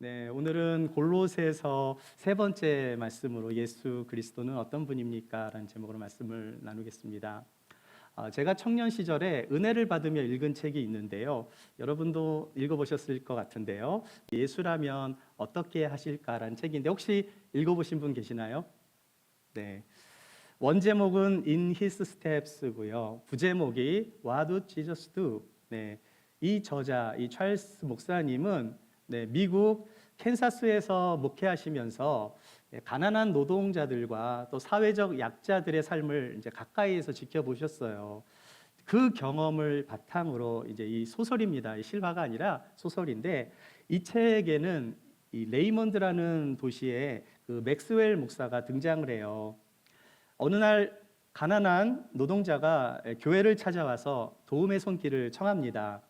네, 오늘은 골로새서 세 번째 말씀으로 예수 그리스도는 어떤 분입니까? 라는 제목으로 말씀을 나누겠습니다. 제가 청년 시절에 은혜를 받으며 읽은 책이 있는데요. 여러분도 읽어보셨을 것 같은데요. 예수라면 어떻게 하실까라는 책인데 혹시 읽어보신 분 계시나요? 네. 원제목은 In His Steps고요. 부제목이 What Would Jesus Do? 네. 이 저자, 이 찰스 목사님은 미국 캔사스에서 목회하시면서 가난한 노동자들과 또 사회적 약자들의 삶을 이제 가까이에서 지켜보셨어요. 그 경험을 바탕으로 이제 이 소설입니다. 이 실화가 아니라 소설인데 이 책에는 이 레이먼드라는 도시에 그 맥스웰 목사가 등장을 해요. 어느 날 가난한 노동자가 교회를 찾아와서 도움의 손길을 청합니다.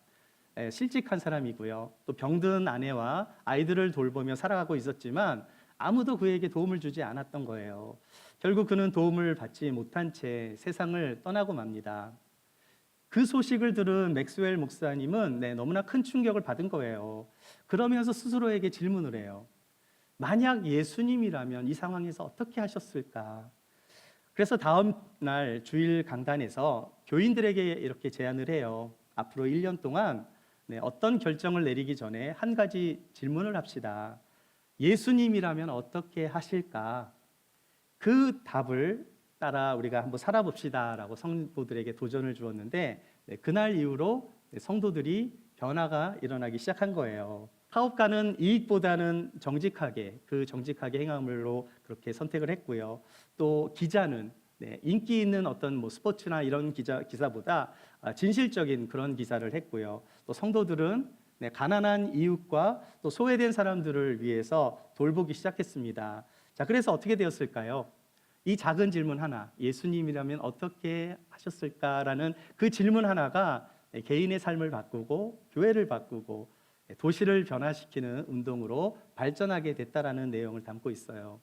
실직한 사람이고요. 또 병든 아내와 아이들을 돌보며 살아가고 있었지만 아무도 그에게 도움을 주지 않았던 거예요. 결국 그는 도움을 받지 못한 채 세상을 떠나고 맙니다. 그 소식을 들은 맥스웰 목사님은 너무나 큰 충격을 받은 거예요. 그러면서 스스로에게 질문을 해요. 만약 예수님이라면 이 상황에서 어떻게 하셨을까? 그래서 다음 날 주일 강단에서 교인들에게 이렇게 제안을 해요. 앞으로 1년 동안 어떤 결정을 내리기 전에 한 가지 질문을 합시다. 예수님이라면 어떻게 하실까? 그 답을 따라 우리가 한번 살아봅시다 라고 성도들에게 도전을 주었는데 그날 이후로 성도들이 변화가 일어나기 시작한 거예요. 사업가는 이익보다는 정직하게 행함으로 그렇게 선택을 했고요. 또 기자는 인기 있는 어떤 스포츠나 이런 기사보다 진실적인 그런 기사를 했고요. 또 성도들은 가난한 이웃과 또 소외된 사람들을 위해서 돌보기 시작했습니다. 자, 그래서 어떻게 되었을까요? 이 작은 질문 하나, 예수님이라면 어떻게 하셨을까라는 그 질문 하나가 개인의 삶을 바꾸고 교회를 바꾸고 도시를 변화시키는 운동으로 발전하게 됐다라는 내용을 담고 있어요.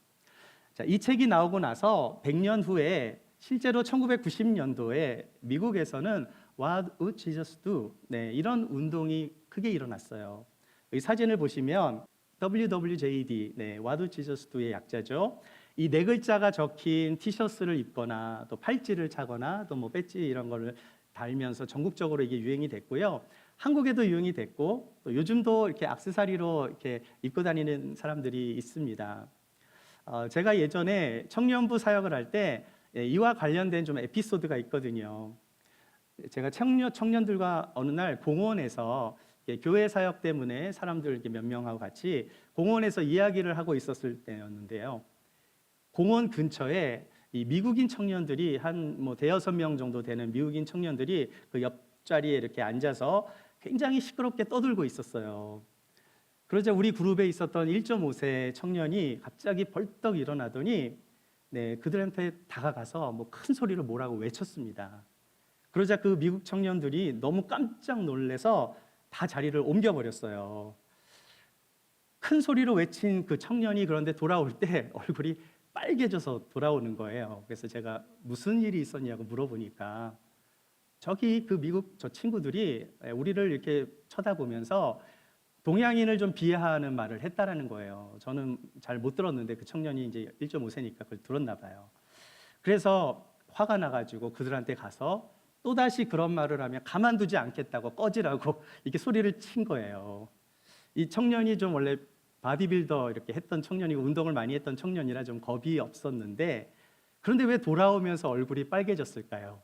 자, 이 책이 나오고 나서 100년 후에 실제로 1990년도에 미국에서는 What would Jesus do? 이런 운동이 크게 일어났어요. 이 사진을 보시면 WWJD, What would Jesus do의 약자죠. 이 네 글자가 적힌 티셔츠를 입거나 또 팔찌를 차거나 또 배지 이런 거를 달면서 전국적으로 이게 유행이 됐고요. 한국에도 유행이 됐고 또 요즘도 이렇게 액세서리로 이렇게 입고 다니는 사람들이 있습니다. 제가 예전에 청년부 사역을 할 때 이와 관련된 좀 에피소드가 있거든요. 제가 청년들과 어느 날 공원에서 교회 사역 때문에 사람들 몇 명하고 같이 공원에서 이야기를 하고 있었을 때였는데요. 공원 근처에 이 미국인 청년들이 한 대여섯 명 정도 되는 미국인 청년들이 그 옆자리에 이렇게 앉아서 굉장히 시끄럽게 떠들고 있었어요. 그러자 우리 그룹에 있었던 1.5세 청년이 갑자기 벌떡 일어나더니 그들한테 다가가서 큰 소리로 뭐라고 외쳤습니다. 그러자 그 미국 청년들이 너무 깜짝 놀라서 다 자리를 옮겨버렸어요. 큰 소리로 외친 그 청년이 그런데 돌아올 때 얼굴이 빨개져서 돌아오는 거예요. 그래서 제가 무슨 일이 있었냐고 물어보니까 저기 그 미국 저 친구들이 우리를 이렇게 쳐다보면서 동양인을 좀 비하하는 말을 했다라는 거예요. 저는 잘 못 들었는데 그 청년이 이제 1.5세니까 그걸 들었나 봐요. 그래서 화가 나가지고 그들한테 가서 또다시 그런 말을 하면 가만두지 않겠다고 꺼지라고 이렇게 소리를 친 거예요. 이 청년이 좀 원래 바디빌더 이렇게 했던 청년이고 운동을 많이 했던 청년이라 좀 겁이 없었는데 그런데 왜 돌아오면서 얼굴이 빨개졌을까요?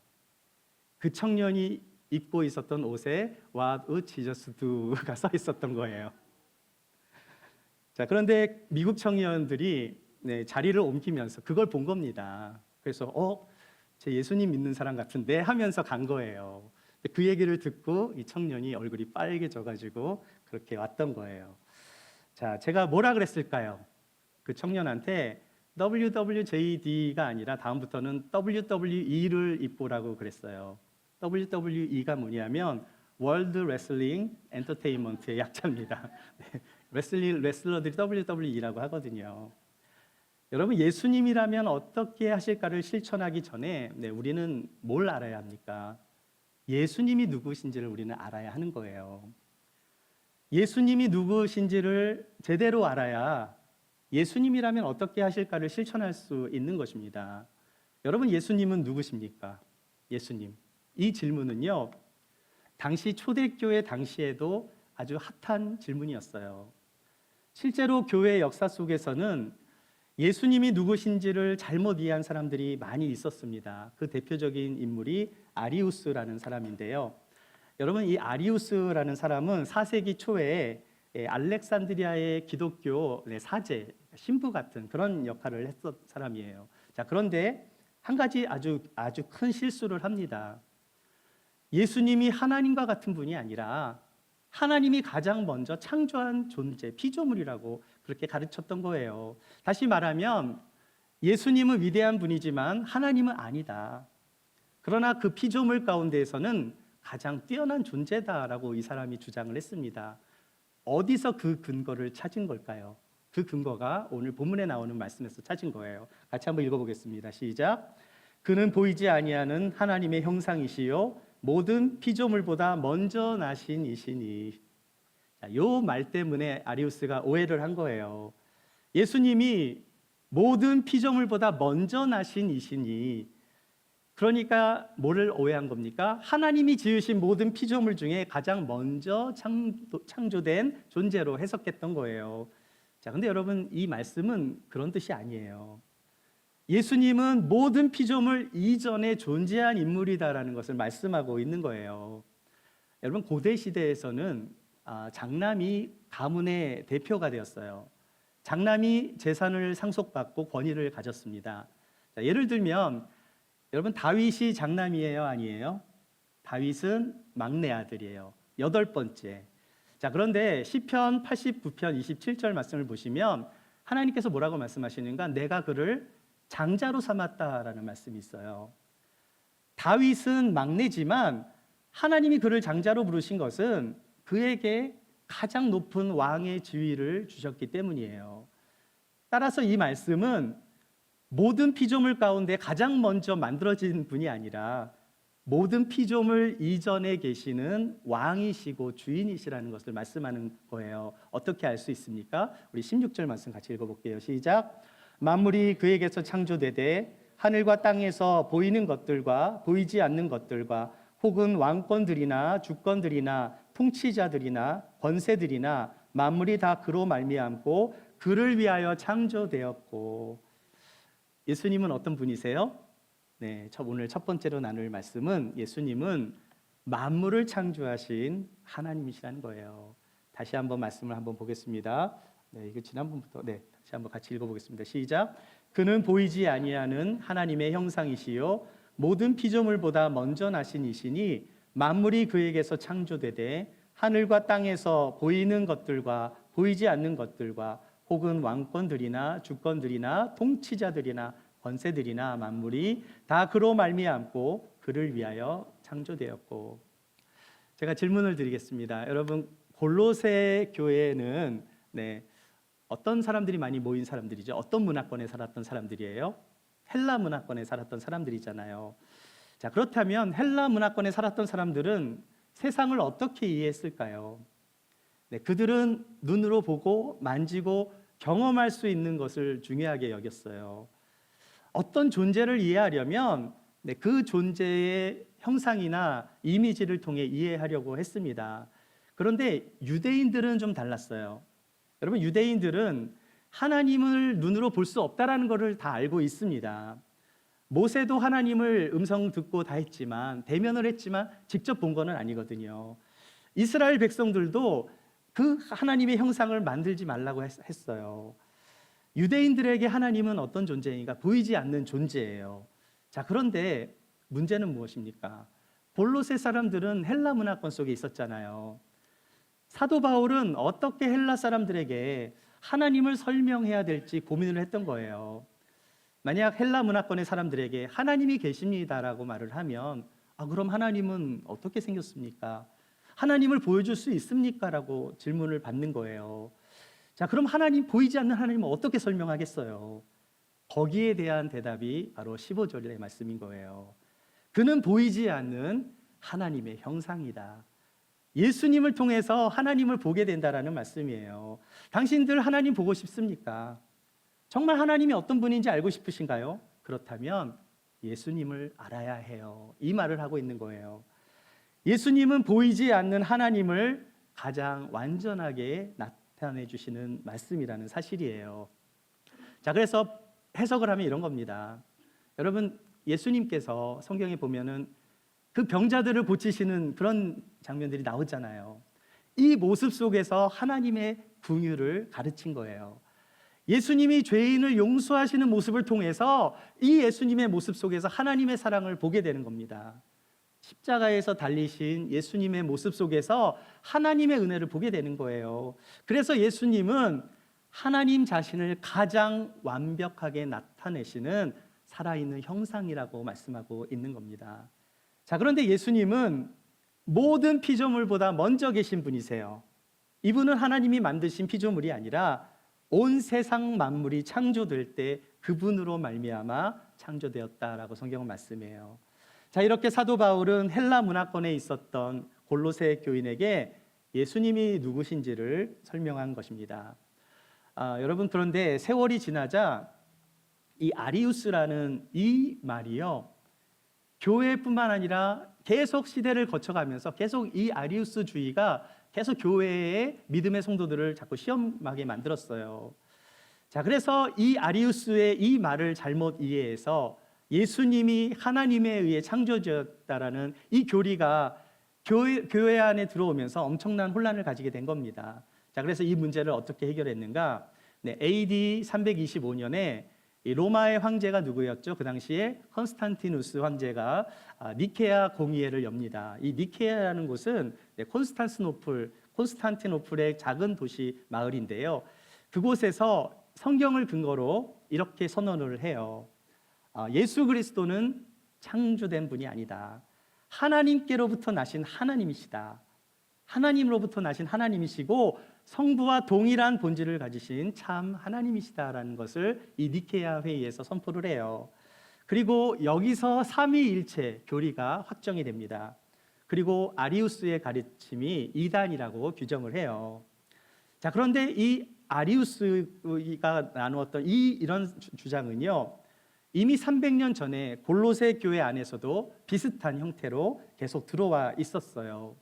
그 청년이 입고 있었던 옷에 What would Jesus do가 써 있었던 거예요. 자, 그런데 미국 청년들이 자리를 옮기면서 그걸 본 겁니다. 그래서 제 예수님 믿는 사람 같은데 하면서 간 거예요. 그 얘기를 듣고 이 청년이 얼굴이 빨개져가지고 그렇게 왔던 거예요. 자, 제가 뭐라 그랬을까요? 그 청년한테 WWJD가 아니라 다음부터는 WWE를 입보라고 그랬어요. WWE가 뭐냐면 월드 레슬링 엔터테인먼트의 약자입니다. 레슬러들이 WWE라고 하거든요. 여러분, 예수님이라면 어떻게 하실까를 실천하기 전에 우리는 뭘 알아야 합니까? 예수님이 누구신지를 우리는 알아야 하는 거예요. 예수님이 누구신지를 제대로 알아야 예수님이라면 어떻게 하실까를 실천할 수 있는 것입니다. 여러분, 예수님은 누구십니까? 예수님. 이 질문은요, 당시 초대교회 당시에도 아주 핫한 질문이었어요. 실제로 교회 역사 속에서는 예수님이 누구신지를 잘못 이해한 사람들이 많이 있었습니다. 그 대표적인 인물이 아리우스라는 사람인데요. 여러분, 이 아리우스라는 사람은 4세기 초에 알렉산드리아의 기독교 사제, 신부 같은 그런 역할을 했던 사람이에요. 자, 그런데 한 가지 아주 큰 실수를 합니다. 예수님이 하나님과 같은 분이 아니라 하나님이 가장 먼저 창조한 존재, 피조물이라고 그렇게 가르쳤던 거예요. 다시 말하면 예수님은 위대한 분이지만 하나님은 아니다. 그러나 그 피조물 가운데에서는 가장 뛰어난 존재다라고 이 사람이 주장을 했습니다. 어디서 그 근거를 찾은 걸까요? 그 근거가 오늘 본문에 나오는 말씀에서 찾은 거예요. 같이 한번 읽어보겠습니다. 시작. 그는 보이지 아니하는 하나님의 형상이시요 모든 피조물보다 먼저 나신 이시니. 이 말 때문에 아리우스가 오해를 한 거예요. 예수님이 모든 피조물보다 먼저 나신 이시니, 그러니까 뭐를 오해한 겁니까? 하나님이 지으신 모든 피조물 중에 가장 먼저 창조된 존재로 해석했던 거예요. 자, 근데 여러분, 이 말씀은 그런 뜻이 아니에요. 예수님은 모든 피조물 이전에 존재한 인물이다라는 것을 말씀하고 있는 거예요. 여러분, 고대 시대에서는 장남이 가문의 대표가 되었어요. 장남이 재산을 상속받고 권위를 가졌습니다. 자, 예를 들면 여러분, 다윗이 장남이에요, 아니에요? 다윗은 막내 아들이에요. 8번째. 자, 그런데 시편 89편 27절 말씀을 보시면 하나님께서 뭐라고 말씀하시는가? 내가 그를 장자로 삼았다라는 말씀이 있어요. 다윗은 막내지만 하나님이 그를 장자로 부르신 것은 그에게 가장 높은 왕의 지위를 주셨기 때문이에요. 따라서 이 말씀은 모든 피조물 가운데 가장 먼저 만들어진 분이 아니라 모든 피조물 이전에 계시는 왕이시고 주인이시라는 것을 말씀하는 거예요. 어떻게 알 수 있습니까? 우리 16절 말씀 같이 읽어볼게요. 시작. 만물이 그에게서 창조되되 하늘과 땅에서 보이는 것들과 보이지 않는 것들과 혹은 왕권들이나 주권들이나 통치자들이나 권세들이나 만물이 다 그로 말미암고 그를 위하여 창조되었고. 예수님은 어떤 분이세요? 네, 오늘 첫 번째로 나눌 말씀은 예수님은 만물을 창조하신 하나님이시라는 거예요. 다시 한번 말씀을 한번 보겠습니다. 네, 이거 지난번부터 다시 한번 같이 읽어보겠습니다. 시작. 그는 보이지 아니하는 하나님의 형상이시요 모든 피조물보다 먼저 나신 이시니 만물이 그에게서 창조되되 하늘과 땅에서 보이는 것들과 보이지 않는 것들과 혹은 왕권들이나 주권들이나 통치자들이나 권세들이나 만물이 다 그로 말미암고 그를 위하여 창조되었고. 제가 질문을 드리겠습니다. 여러분, 골로새 교회는 어떤 사람들이 많이 모인 사람들이죠? 어떤 문화권에 살았던 사람들이에요? 헬라 문화권에 살았던 사람들이잖아요. 자, 그렇다면 헬라 문화권에 살았던 사람들은 세상을 어떻게 이해했을까요? 그들은 눈으로 보고 만지고 경험할 수 있는 것을 중요하게 여겼어요. 어떤 존재를 이해하려면 그 존재의 형상이나 이미지를 통해 이해하려고 했습니다. 그런데 유대인들은 좀 달랐어요. 여러분, 유대인들은 하나님을 눈으로 볼 수 없다라는 것을 다 알고 있습니다. 모세도 하나님을 음성 듣고 다 했지만, 대면을 했지만 직접 본 건 아니거든요. 이스라엘 백성들도 그 하나님의 형상을 만들지 말라고 했어요. 유대인들에게 하나님은 어떤 존재인가? 보이지 않는 존재예요. 자, 그런데 문제는 무엇입니까? 골로새 사람들은 헬라 문화권 속에 있었잖아요. 사도 바울은 어떻게 헬라 사람들에게 하나님을 설명해야 될지 고민을 했던 거예요. 만약 헬라 문화권의 사람들에게 하나님이 계십니다라고 말을 하면 그럼 하나님은 어떻게 생겼습니까? 하나님을 보여줄 수 있습니까? 라고 질문을 받는 거예요. 자, 그럼 보이지 않는 하나님은 어떻게 설명하겠어요? 거기에 대한 대답이 바로 15절의 말씀인 거예요. 그는 보이지 않는 하나님의 형상이다. 예수님을 통해서 하나님을 보게 된다라는 말씀이에요. 당신들 하나님 보고 싶습니까? 정말 하나님이 어떤 분인지 알고 싶으신가요? 그렇다면 예수님을 알아야 해요. 이 말을 하고 있는 거예요. 예수님은 보이지 않는 하나님을 가장 완전하게 나타내 주시는 말씀이라는 사실이에요. 자, 그래서 해석을 하면 이런 겁니다. 여러분, 예수님께서 성경에 보면은 그 병자들을 고치시는 그런 장면들이 나오잖아요. 이 모습 속에서 하나님의 긍휼을 가르친 거예요. 예수님이 죄인을 용서하시는 모습을 통해서 이 예수님의 모습 속에서 하나님의 사랑을 보게 되는 겁니다. 십자가에서 달리신 예수님의 모습 속에서 하나님의 은혜를 보게 되는 거예요. 그래서 예수님은 하나님 자신을 가장 완벽하게 나타내시는 살아있는 형상이라고 말씀하고 있는 겁니다. 자, 그런데 예수님은 모든 피조물보다 먼저 계신 분이세요. 이분은 하나님이 만드신 피조물이 아니라 온 세상 만물이 창조될 때 그분으로 말미암아 창조되었다라고 성경은 말씀해요. 자, 이렇게 사도 바울은 헬라 문화권에 있었던 골로새 교인에게 예수님이 누구신지를 설명한 것입니다. 여러분, 그런데 세월이 지나자 이 아리우스라는 이 말이요, 교회뿐만 아니라 계속 시대를 거쳐가면서 계속 이 아리우스주의가 계속 교회의 믿음의 성도들을 자꾸 시험하게 만들었어요. 자, 그래서 이 아리우스의 이 말을 잘못 이해해서 예수님이 하나님에 의해 창조되었다라는 이 교리가 교회 안에 들어오면서 엄청난 혼란을 가지게 된 겁니다. 자, 그래서 이 문제를 어떻게 해결했는가? AD 325년에 이 로마의 황제가 누구였죠? 그 당시에 컨스탄티누스 황제가 니케아 공의회를 엽니다. 이 니케아라는 곳은 콘스탄티노플의 작은 도시 마을인데요. 그곳에서 성경을 근거로 이렇게 선언을 해요. 예수 그리스도는 창조된 분이 아니다. 하나님께로부터 나신 하나님이시다. 하나님으로부터 나신 하나님이시고 성부와 동일한 본질을 가지신 참 하나님이시다라는 것을 이 니케아 회의에서 선포를 해요. 그리고 여기서 삼위일체 교리가 확정이 됩니다. 그리고 아리우스의 가르침이 이단이라고 규정을 해요. 자, 그런데 이 아리우스가 나누었던 이런 주장은요, 이미 300년 전에 골로새 교회 안에서도 비슷한 형태로 계속 들어와 있었어요.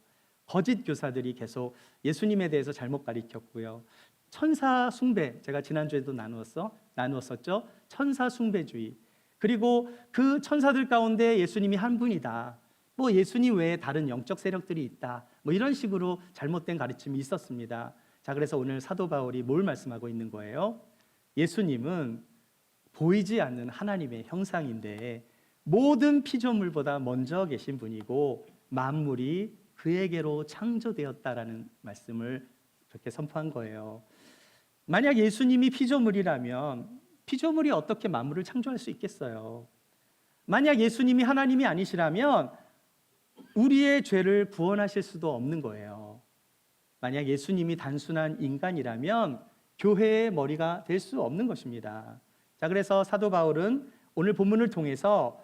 거짓 교사들이 계속 예수님에 대해서 잘못 가르쳤고요. 천사 숭배, 제가 지난주에도 나누었었죠. 천사 숭배주의. 그리고 그 천사들 가운데 예수님이 한 분이다. 뭐 예수님 외에 다른 영적 세력들이 있다. 뭐 이런 식으로 잘못된 가르침이 있었습니다. 자, 그래서 오늘 사도 바울이 뭘 말씀하고 있는 거예요? 예수님은 보이지 않는 하나님의 형상인데 모든 피조물보다 먼저 계신 분이고 만물이 그에게로 창조되었다라는 말씀을 그렇게 선포한 거예요. 만약 예수님이 피조물이라면 피조물이 어떻게 만물을 창조할 수 있겠어요? 만약 예수님이 하나님이 아니시라면 우리의 죄를 구원하실 수도 없는 거예요. 만약 예수님이 단순한 인간이라면 교회의 머리가 될 수 없는 것입니다. 자, 그래서 사도 바울은 오늘 본문을 통해서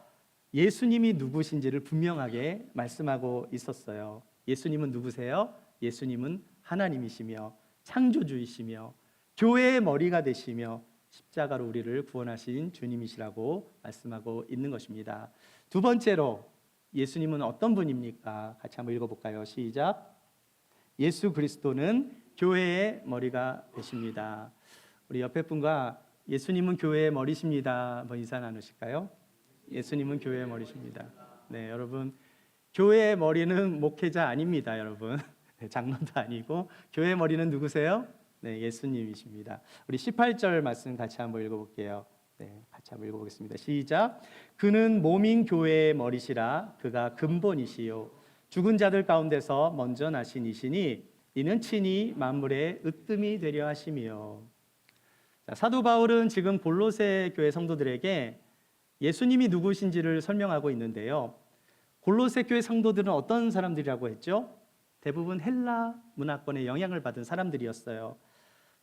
예수님이 누구신지를 분명하게 말씀하고 있었어요. 예수님은 누구세요? 예수님은 하나님이시며 창조주이시며 교회의 머리가 되시며 십자가로 우리를 구원하신 주님이시라고 말씀하고 있는 것입니다. 두 번째로 예수님은 어떤 분입니까? 같이 한번 읽어볼까요? 시작. 예수 그리스도는 교회의 머리가 되십니다. 우리 옆에 분과 예수님은 교회의 머리십니다. 한번 인사 나누실까요? 예수님은 교회의 머리십니다. 네, 여러분, 교회의 머리는 목회자 아닙니다, 여러분. 네, 장로도 아니고 교회의 머리는 누구세요? 네, 예수님이십니다. 우리 18절 말씀 같이 한번 읽어볼게요. 네, 같이 한번 읽어보겠습니다. 시작. 그는 몸인 교회의 머리시라. 그가 근본이시요 죽은 자들 가운데서 먼저 나신 이시니 이는 친히 만물의 으뜸이 되려 하심이요. 자, 사도 바울은 지금 골로새 교회 성도들에게 예수님이 누구신지를 설명하고 있는데요. 골로새 교회 성도들은 어떤 사람들이라고 했죠? 대부분 헬라 문화권의 영향을 받은 사람들이었어요.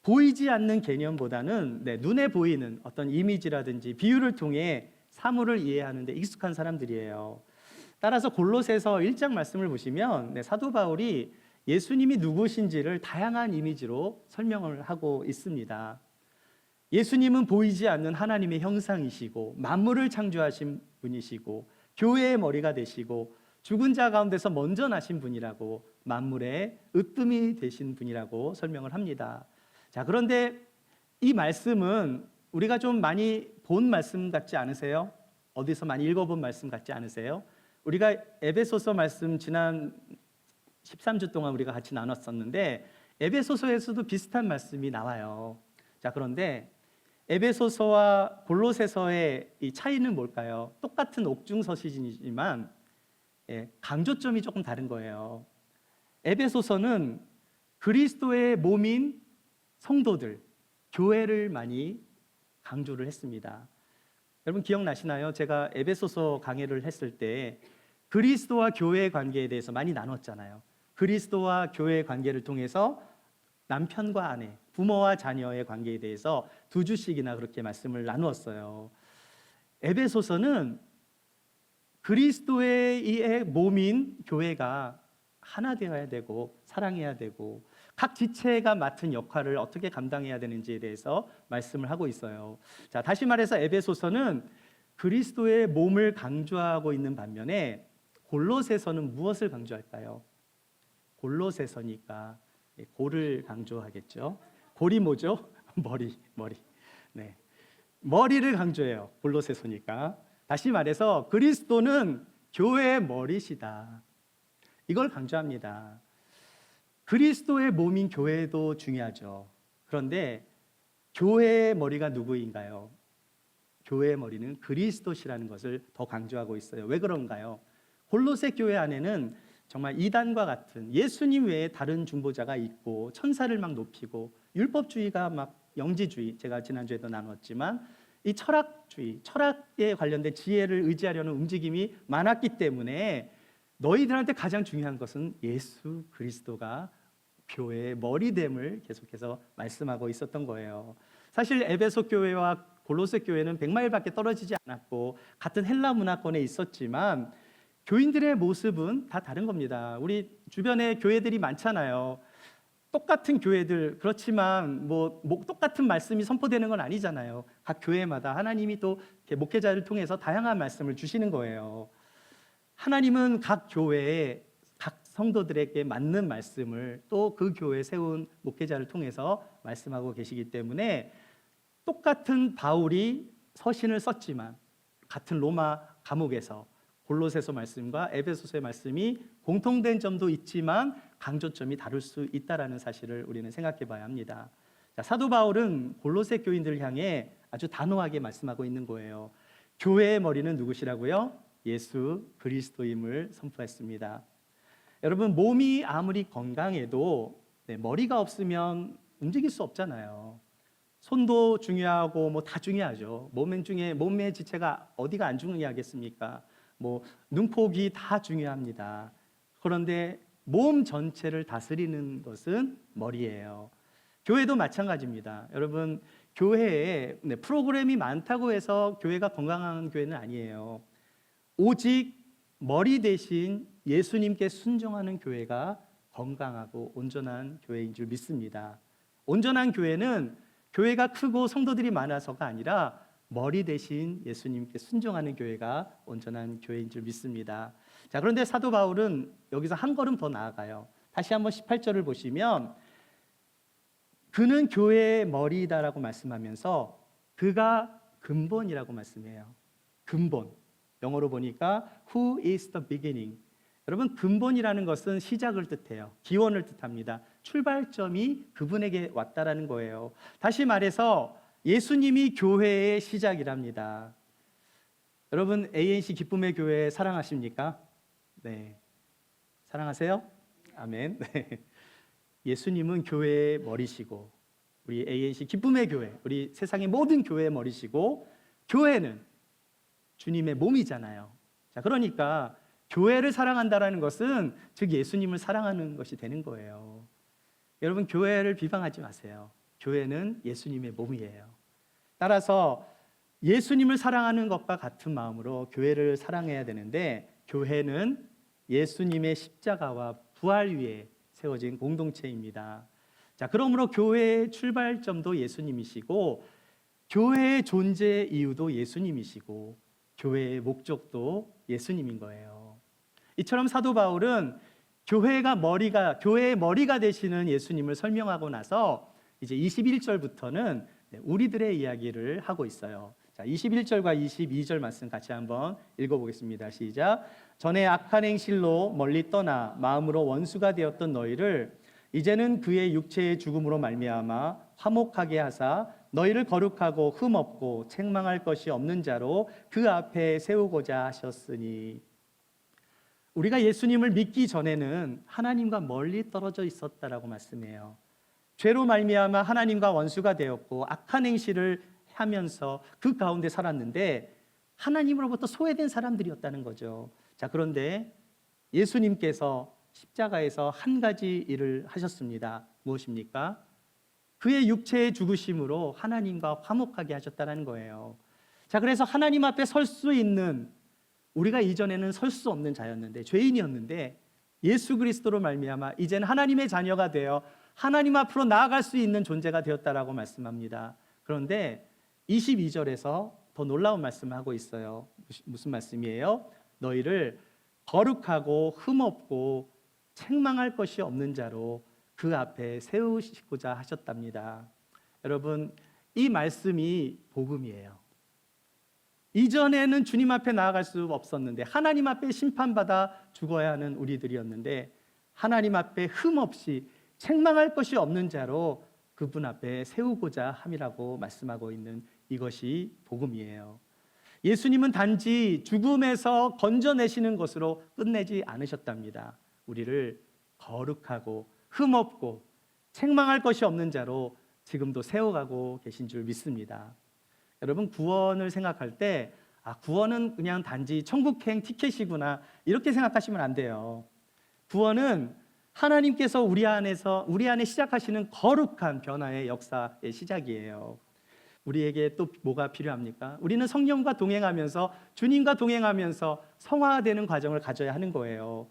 보이지 않는 개념보다는 눈에 보이는 어떤 이미지라든지 비유를 통해 사물을 이해하는 데 익숙한 사람들이에요. 따라서 골로새서 1장 말씀을 보시면 사도 바울이 예수님이 누구신지를 다양한 이미지로 설명을 하고 있습니다. 예수님은 보이지 않는 하나님의 형상이시고 만물을 창조하신 분이시고 교회의 머리가 되시고 죽은 자 가운데서 먼저 나신 분이라고 만물의 으뜸이 되신 분이라고 설명을 합니다. 자, 그런데 이 말씀은 우리가 좀 많이 본 말씀 같지 않으세요? 어디서 많이 읽어본 말씀 같지 않으세요? 우리가 에베소서 말씀 지난 13주 동안 우리가 같이 나눴었는데 에베소서에서도 비슷한 말씀이 나와요. 자, 그런데 에베소서와 골로새서의 이 차이는 뭘까요? 똑같은 옥중서신이지만 강조점이 조금 다른 거예요. 에베소서는 그리스도의 몸인 성도들, 교회를 많이 강조를 했습니다. 여러분 기억나시나요? 제가 에베소서 강해를 했을 때 그리스도와 교회의 관계에 대해서 많이 나눴잖아요. 그리스도와 교회의 관계를 통해서 남편과 아내, 부모와 자녀의 관계에 대해서 2주씩이나 그렇게 말씀을 나누었어요. 에베소서는 그리스도의 몸인 교회가 하나 되어야 되고 사랑해야 되고 각 지체가 맡은 역할을 어떻게 감당해야 되는지에 대해서 말씀을 하고 있어요. 자, 다시 말해서 에베소서는 그리스도의 몸을 강조하고 있는 반면에 골로새서는 무엇을 강조할까요? 골로새서니까 골을 강조하겠죠. 골이 뭐죠? 머리. 네, 머리를 강조해요. 골로새서니까. 다시 말해서 그리스도는 교회의 머리시다. 이걸 강조합니다. 그리스도의 몸인 교회도 중요하죠. 그런데 교회의 머리가 누구인가요? 교회의 머리는 그리스도시라는 것을 더 강조하고 있어요. 왜 그런가요? 골로새 교회 안에는 정말 이단과 같은 예수님 외에 다른 중보자가 있고 천사를 막 높이고 율법주의가 막 영지주의, 제가 지난주에도 나눴지만 이 철학주의, 철학에 관련된 지혜를 의지하려는 움직임이 많았기 때문에 너희들한테 가장 중요한 것은 예수 그리스도가 교회의 머리됨을 계속해서 말씀하고 있었던 거예요. 사실 에베소 교회와 골로새 교회는 100마일밖에 떨어지지 않았고 같은 헬라 문화권에 있었지만 교인들의 모습은 다 다른 겁니다. 우리 주변에 교회들이 많잖아요. 똑같은 교회들, 그렇지만 뭐 똑같은 말씀이 선포되는 건 아니잖아요. 각 교회마다 하나님이 또 목회자를 통해서 다양한 말씀을 주시는 거예요. 하나님은 각 교회에 각 성도들에게 맞는 말씀을 또 그 교회에 세운 목회자를 통해서 말씀하고 계시기 때문에 똑같은 바울이 서신을 썼지만 같은 로마 감옥에서 골로새서 말씀과 에베소서의 말씀이 공통된 점도 있지만 강조점이 다를 수 있다는 사실을 우리는 생각해 봐야 합니다. 자, 사도 바울은 골로새 교인들을 향해 아주 단호하게 말씀하고 있는 거예요. 교회의 머리는 누구시라고요? 예수 그리스도임을 선포했습니다. 여러분, 몸이 아무리 건강해도 머리가 없으면 움직일 수 없잖아요. 손도 중요하고 뭐 다 중요하죠. 몸의 지체가 어디가 안 중요하겠습니까? 뭐 눈, 코, 귀 다 중요합니다. 그런데 몸 전체를 다스리는 것은 머리예요. 교회도 마찬가지입니다. 여러분, 교회에 프로그램이 많다고 해서 교회가 건강한 교회는 아니에요. 오직 머리 대신 예수님께 순종하는 교회가 건강하고 온전한 교회인 줄 믿습니다. 온전한 교회는 교회가 크고 성도들이 많아서가 아니라 머리 대신 예수님께 순종하는 교회가 온전한 교회인 줄 믿습니다. 자, 그런데 사도 바울은 여기서 한 걸음 더 나아가요. 다시 한번 18절을 보시면 그는 교회의 머리이다라고 말씀하면서 그가 근본이라고 말씀해요. 근본. 영어로 보니까 Who is the beginning? 여러분, 근본이라는 것은 시작을 뜻해요. 기원을 뜻합니다. 출발점이 그분에게 왔다라는 거예요. 다시 말해서 예수님이 교회의 시작이랍니다. 여러분, ANC 기쁨의 교회 사랑하십니까? 네. 사랑하세요? 아멘. 네. 예수님은 교회의 머리시고 우리 ANC 기쁨의 교회, 우리 세상의 모든 교회의 머리시고 교회는 주님의 몸이잖아요. 자, 그러니까 교회를 사랑한다라는 것은 즉 예수님을 사랑하는 것이 되는 거예요. 여러분, 교회를 비방하지 마세요. 교회는 예수님의 몸이에요. 따라서 예수님을 사랑하는 것과 같은 마음으로 교회를 사랑해야 되는데 교회는 예수님의 십자가와 부활 위에 세워진 공동체입니다. 자, 그러므로 교회의 출발점도 예수님이시고 교회의 존재 이유도 예수님이시고 교회의 목적도 예수님인 거예요. 이처럼 사도 바울은 교회의 머리가 되시는 예수님을 설명하고 나서 이제 21절부터는 우리들의 이야기를 하고 있어요. 자, 21절과 22절 말씀 같이 한번 읽어보겠습니다. 시작. 전에 악한 행실로 멀리 떠나 마음으로 원수가 되었던 너희를 이제는 그의 육체의 죽음으로 말미암아 화목하게 하사 너희를 거룩하고 흠없고 책망할 것이 없는 자로 그 앞에 세우고자 하셨으니. 우리가 예수님을 믿기 전에는 하나님과 멀리 떨어져 있었다라고 말씀해요. 죄로 말미암아 하나님과 원수가 되었고 악한 행실을 하면서 그 가운데 살았는데 하나님으로부터 소외된 사람들이었다는 거죠. 자, 그런데 예수님께서 십자가에서 한 가지 일을 하셨습니다. 무엇입니까? 그의 육체의 죽으심으로 하나님과 화목하게 하셨다는 거예요. 자, 그래서 하나님 앞에 설 수 있는, 우리가 이전에는 설 수 없는 자였는데, 죄인이었는데 예수 그리스도로 말미암아 이제는 하나님의 자녀가 되어 하나님 앞으로 나아갈 수 있는 존재가 되었다라고 말씀합니다. 그런데 22절에서 더 놀라운 말씀을 하고 있어요. 무슨 말씀이에요? 너희를 거룩하고 흠없고 책망할 것이 없는 자로 그 앞에 세우시고자 하셨답니다. 여러분, 이 말씀이 복음이에요. 이전에는 주님 앞에 나아갈 수 없었는데 하나님 앞에 심판받아 죽어야 하는 우리들이었는데 하나님 앞에 흠없이 책망할 것이 없는 자로 그분 앞에 세우고자 함이라고 말씀하고 있는 이것이 복음이에요. 예수님은 단지 죽음에서 건져내시는 것으로 끝내지 않으셨답니다. 우리를 거룩하고 흠없고 책망할 것이 없는 자로 지금도 세워가고 계신 줄 믿습니다. 여러분, 구원을 생각할 때 구원은 그냥 단지 천국행 티켓이구나 이렇게 생각하시면 안 돼요. 구원은 하나님께서 우리 안에 시작하시는 거룩한 변화의 역사의 시작이에요. 우리에게 또 뭐가 필요합니까? 우리는 성령과 동행하면서 주님과 동행하면서 성화되는 과정을 가져야 하는 거예요.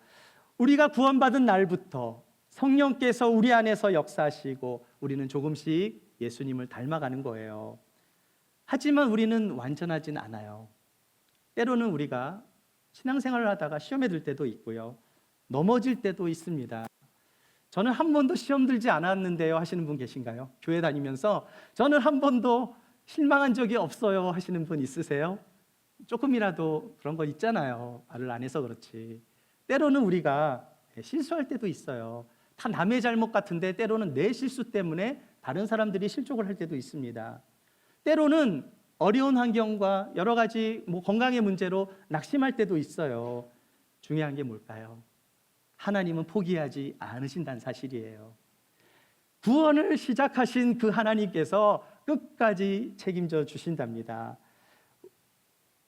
우리가 구원받은 날부터 성령께서 우리 안에서 역사하시고 우리는 조금씩 예수님을 닮아가는 거예요. 하지만 우리는 완전하진 않아요. 때로는 우리가 신앙생활을 하다가 시험에 들 때도 있고요. 넘어질 때도 있습니다. 저는 한 번도 시험 들지 않았는데요 하시는 분 계신가요? 교회 다니면서 저는 한 번도 실망한 적이 없어요 하시는 분 있으세요? 조금이라도 그런 거 있잖아요. 말을 안 해서 그렇지. 때로는 우리가 실수할 때도 있어요. 다 남의 잘못 같은데 때로는 내 실수 때문에 다른 사람들이 실족을 할 때도 있습니다. 때로는 어려운 환경과 여러 가지 건강의 문제로 낙심할 때도 있어요. 중요한 게 뭘까요? 하나님은 포기하지 않으신다는 사실이에요. 구원을 시작하신 그 하나님께서 끝까지 책임져 주신답니다.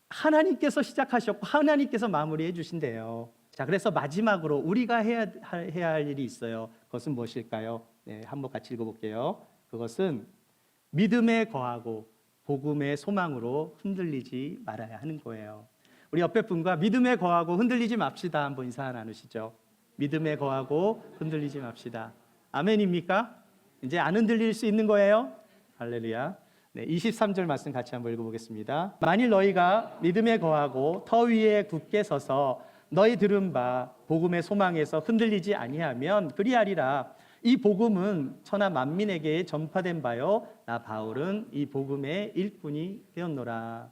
하나님께서 시작하셨고 하나님께서 마무리해 주신대요. 자, 그래서 마지막으로 우리가 해야 할 일이 있어요. 그것은 무엇일까요? 네, 한번 같이 읽어볼게요. 그것은 믿음에 거하고 복음의 소망으로 흔들리지 말아야 하는 거예요. 우리 옆에 분과 믿음에 거하고 흔들리지 맙시다 한번 인사 나누시죠. 믿음에 거하고 흔들리지 맙시다. 아멘입니까? 이제 안 흔들릴 수 있는 거예요? 할렐루야. 네, 23절 말씀 같이 한번 읽어보겠습니다. 만일 너희가 믿음에 거하고 터 위에 굳게 서서 너희 들은 바 복음의 소망에서 흔들리지 아니하면 그리하리라. 이 복음은 천하 만민에게 전파된 바요 나 바울은 이 복음의 일꾼이 되었노라.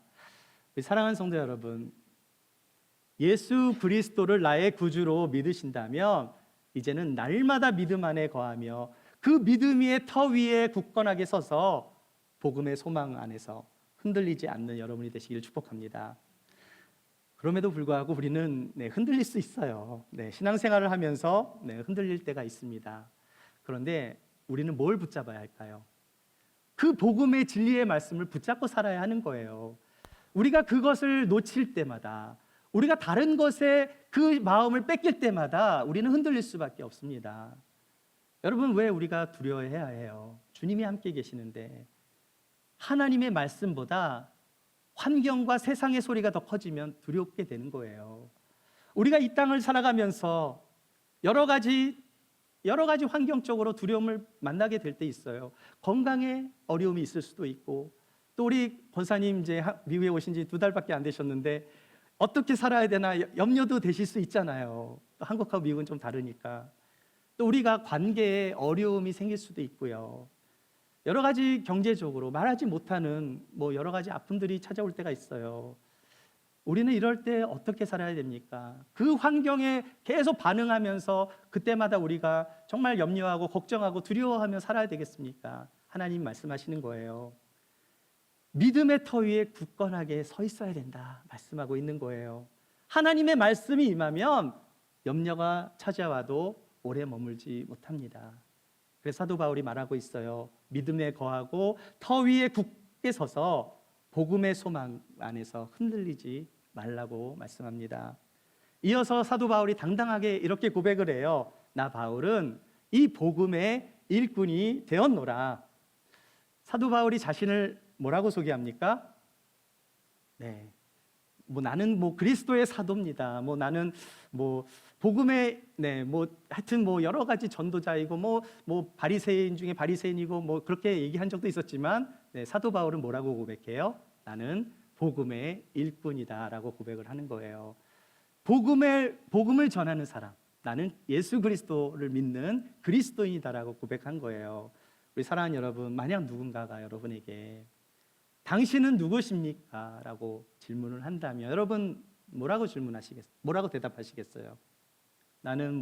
사랑하는 성도 여러분, 예수 그리스도를 나의 구주로 믿으신다면 이제는 날마다 믿음 안에 거하며 그 믿음 위에 터 위에 굳건하게 서서 복음의 소망 안에서 흔들리지 않는 여러분이 되시기를 축복합니다. 그럼에도 불구하고 우리는 흔들릴 수 있어요. 신앙생활을 하면서 흔들릴 때가 있습니다. 그런데 우리는 뭘 붙잡아야 할까요? 그 복음의 진리의 말씀을 붙잡고 살아야 하는 거예요. 우리가 그것을 놓칠 때마다, 우리가 다른 것에 그 마음을 뺏길 때마다 우리는 흔들릴 수밖에 없습니다. 여러분, 왜 우리가 두려워해야 해요? 주님이 함께 계시는데. 하나님의 말씀보다 환경과 세상의 소리가 더 커지면 두렵게 되는 거예요. 우리가 이 땅을 살아가면서 여러 가지 여러 가지 환경적으로 두려움을 만나게 될 때 있어요. 건강에 어려움이 있을 수도 있고, 또 우리 권사님 이제 미국에 오신 지 2달밖에 안 되셨는데 어떻게 살아야 되나 염려도 되실 수 있잖아요. 또 한국하고 미국은 좀 다르니까. 또 우리가 관계에 어려움이 생길 수도 있고요. 여러 가지 경제적으로 말하지 못하는 뭐 여러 가지 아픔들이 찾아올 때가 있어요. 우리는 이럴 때 어떻게 살아야 됩니까? 그 환경에 계속 반응하면서 그때마다 우리가 정말 염려하고 걱정하고 두려워하며 살아야 되겠습니까? 하나님 말씀하시는 거예요. 믿음의 터 위에 굳건하게 서 있어야 된다 말씀하고 있는 거예요. 하나님의 말씀이 임하면 염려가 찾아와도 오래 머물지 못합니다. 그래서 사도 바울이 말하고 있어요. 믿음에 거하고 터 위에 굳게 서서 복음의 소망 안에서 흔들리지 말라고 말씀합니다. 이어서 사도 바울이 당당하게 이렇게 고백을 해요. 나 바울은 이 복음의 일꾼이 되었노라. 사도 바울이 자신을 뭐라고 소개합니까? 네, 나는 그리스도의 사도입니다. 나는 복음의 하여튼 여러 가지 전도자이고 바리새인 중에 바리새인이고 그렇게 얘기한 적도 있었지만 사도 바울은 뭐라고 고백해요? 나는 복음의 일꾼이다라고 고백을 하는 거예요. 복음을 전하는 사람, 나는 예수 그리스도를 믿는 그리스도인이다라고 고백한 거예요. 우리 사랑하는 여러분, 만약 누군가가 여러분에게 당신은 누구십니까? 라고 질문을 한다면 여러분 뭐라고 대답하시겠어요? 나는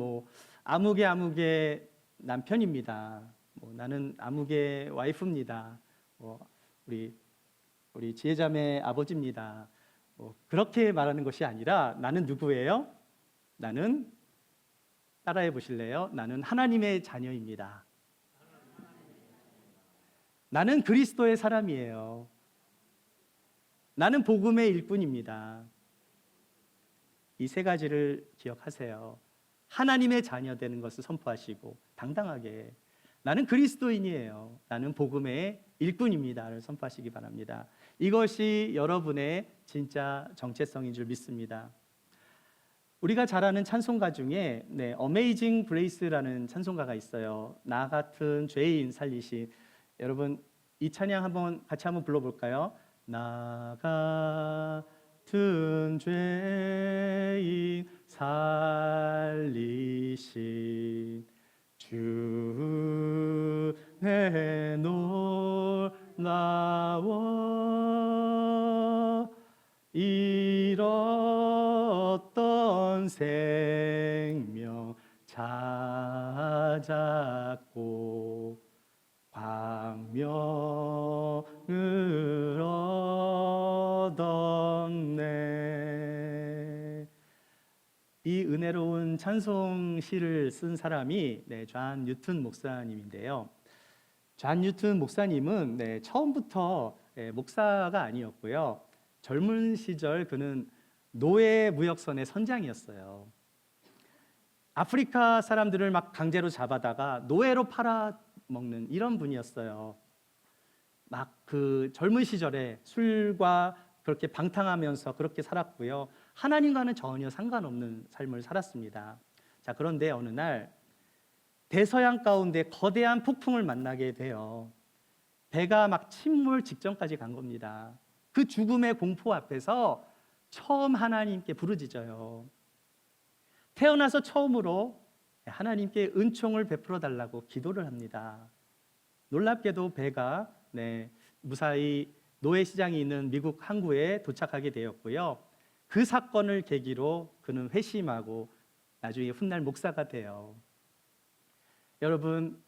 아무개 남편입니다. 나는 아무개 와이프입니다. 우리 지혜자매 아버지입니다. 그렇게 말하는 것이 아니라 나는 누구예요? 나는 따라해 보실래요? 나는 하나님의 자녀입니다. 나는 그리스도의 사람이에요. 나는 복음의 일꾼입니다. 이 세 가지를 기억하세요. 하나님의 자녀 되는 것을 선포하시고 당당하게 나는 그리스도인이에요. 나는 복음의 일꾼입니다를 선포하시기 바랍니다. 이것이 여러분의 진짜 정체성인 줄 믿습니다. 우리가 잘 아는 찬송가 중에 Amazing Grace라는 찬송가가 있어요. 나 같은 죄인 살리신. 여러분 이 찬양 같이 한번 불러볼까요? 나 같은 죄인 살리신 주 내 놀라워 잃었던 생명 찾았고 광명을 얻었네. 이 은혜로운 찬송 시를 쓴 사람이 존 뉴튼 목사님인데요. 존 뉴튼 목사님은 처음부터 목사가 아니었고요. 젊은 시절 그는 노예 무역선의 선장이었어요. 아프리카 사람들을 막 강제로 잡아다가 노예로 팔아먹는 이런 분이었어요. 그 젊은 시절에 술과 그렇게 방탕하면서 그렇게 살았고요. 하나님과는 전혀 상관없는 삶을 살았습니다. 자, 그런데 어느 날 대서양 가운데 거대한 폭풍을 만나게 돼요. 배가 막 침몰 직전까지 간 겁니다. 그 죽음의 공포 앞에서 처음 하나님께 부르짖어요. 태어나서 처음으로 하나님께 은총을 베풀어 달라고 기도를 합니다. 놀랍게도 배가 무사히 노예 시장이 있는 미국 항구에 도착하게 되었고요. 그 사건을 계기로 그는 회심하고 나중에 훗날 목사가 돼요. 여러분,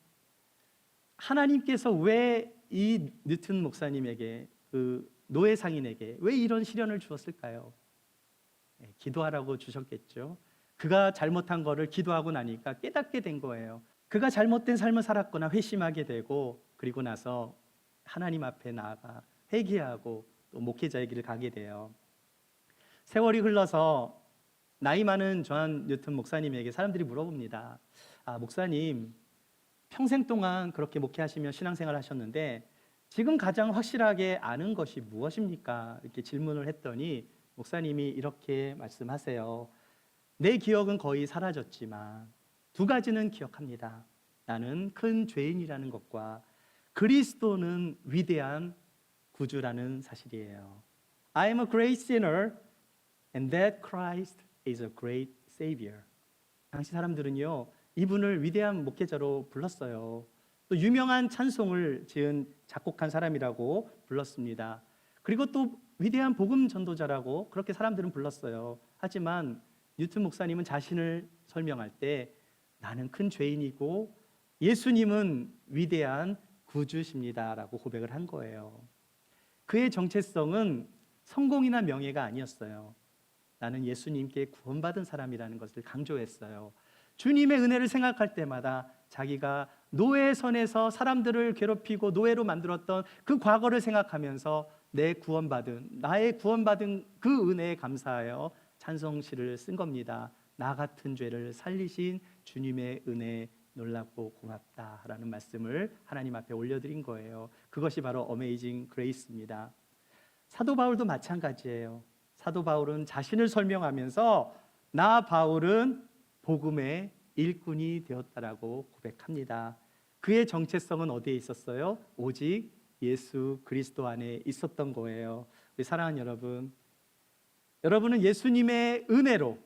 하나님께서 왜 이 뉴튼 목사님에게 그 노예 상인에게 왜 이런 시련을 주었을까요? 기도하라고 주셨겠죠. 그가 잘못한 거를 기도하고 나니까 깨닫게 된 거예요. 그가 잘못된 삶을 살았거나 회심하게 되고 그리고 나서 하나님 앞에 나아가 회개하고 또 목회자의 길을 가게 돼요. 세월이 흘러서 나이 많은 존 뉴튼 목사님에게 사람들이 물어봅니다. 목사님, 평생 동안 그렇게 목회하시며 신앙생활 하셨는데 지금 가장 확실하게 아는 것이 무엇입니까? 이렇게 질문을 했더니 목사님이 이렇게 말씀하세요. 내 기억은 거의 사라졌지만 두 가지는 기억합니다. 나는 큰 죄인이라는 것과 그리스도는 위대한 구주라는 사실이에요. I am a great sinner and that Christ is a great savior. 당시 사람들은요, 이분을 위대한 목회자로 불렀어요. 또 유명한 찬송을 지은 작곡한 사람이라고 불렀습니다. 그리고 또 위대한 복음 전도자라고 그렇게 사람들은 불렀어요. 하지만 뉴튼 목사님은 자신을 설명할 때 나는 큰 죄인이고 예수님은 위대한 구주십니다라고 고백을 한 거예요. 그의 정체성은 성공이나 명예가 아니었어요. 나는 예수님께 구원받은 사람이라는 것을 강조했어요. 주님의 은혜를 생각할 때마다 자기가 노예의 선에서 사람들을 괴롭히고 노예로 만들었던 그 과거를 생각하면서 나의 구원받은 그 은혜에 감사하여 찬송시를 쓴 겁니다. 나 같은 죄를 살리신 주님의 은혜 놀랍고 고맙다라는 말씀을 하나님 앞에 올려드린 거예요. 그것이 바로 어메이징 그레이스입니다. 사도 바울도 마찬가지예요. 사도 바울은 자신을 설명하면서 나 바울은 복음의 일꾼이 되었다라고 고백합니다. 그의 정체성은 어디에 있었어요? 오직 예수 그리스도 안에 있었던 거예요. 우리 사랑하는 여러분, 여러분은 예수님의 은혜로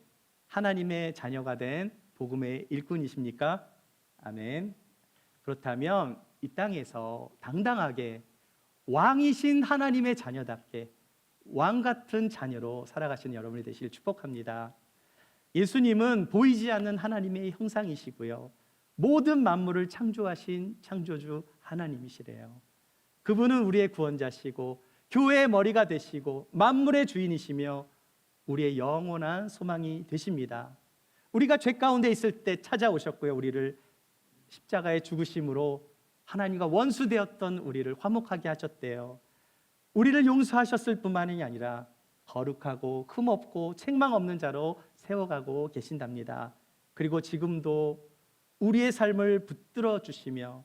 하나님의 자녀가 된 복음의 일꾼이십니까? 아멘. 그렇다면 이 땅에서 당당하게 왕이신 하나님의 자녀답게 왕 같은 자녀로 살아가시는 여러분이 되시길 축복합니다. 예수님은 보이지 않는 하나님의 형상이시고요, 모든 만물을 창조하신 창조주 하나님이시래요. 그분은 우리의 구원자시고 교회의 머리가 되시고 만물의 주인이시며 우리의 영원한 소망이 되십니다. 우리가 죄 가운데 있을 때 찾아오셨고요, 우리를 십자가의 죽으심으로 하나님과 원수되었던 우리를 화목하게 하셨대요. 우리를 용서하셨을 뿐만이 아니라 거룩하고 흠없고 책망 없는 자로 세워가고 계신답니다. 그리고 지금도 우리의 삶을 붙들어 주시며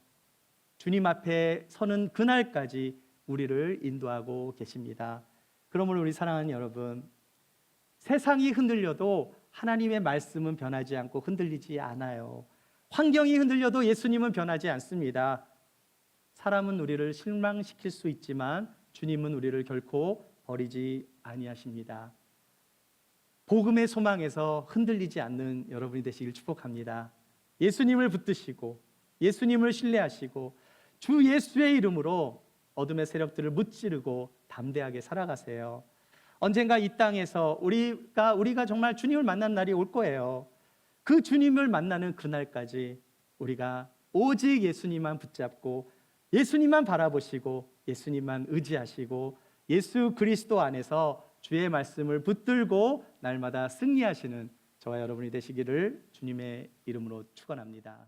주님 앞에 서는 그날까지 우리를 인도하고 계십니다. 그러므로 우리 사랑하는 여러분, 세상이 흔들려도 하나님의 말씀은 변하지 않고 흔들리지 않아요. 환경이 흔들려도 예수님은 변하지 않습니다. 사람은 우리를 실망시킬 수 있지만 주님은 우리를 결코 버리지 아니하십니다. 복음의 소망에서 흔들리지 않는 여러분이 되시길 축복합니다. 예수님을 붙드시고 예수님을 신뢰하시고 주 예수의 이름으로 어둠의 세력들을 무찌르고 담대하게 살아가세요. 언젠가 이 땅에서 우리가 정말 주님을 만난 날이 올 거예요. 그 주님을 만나는 그날까지 우리가 오직 예수님만 붙잡고 예수님만 바라보시고 예수님만 의지하시고 예수 그리스도 안에서 주의 말씀을 붙들고 날마다 승리하시는 저와 여러분이 되시기를 주님의 이름으로 축원합니다.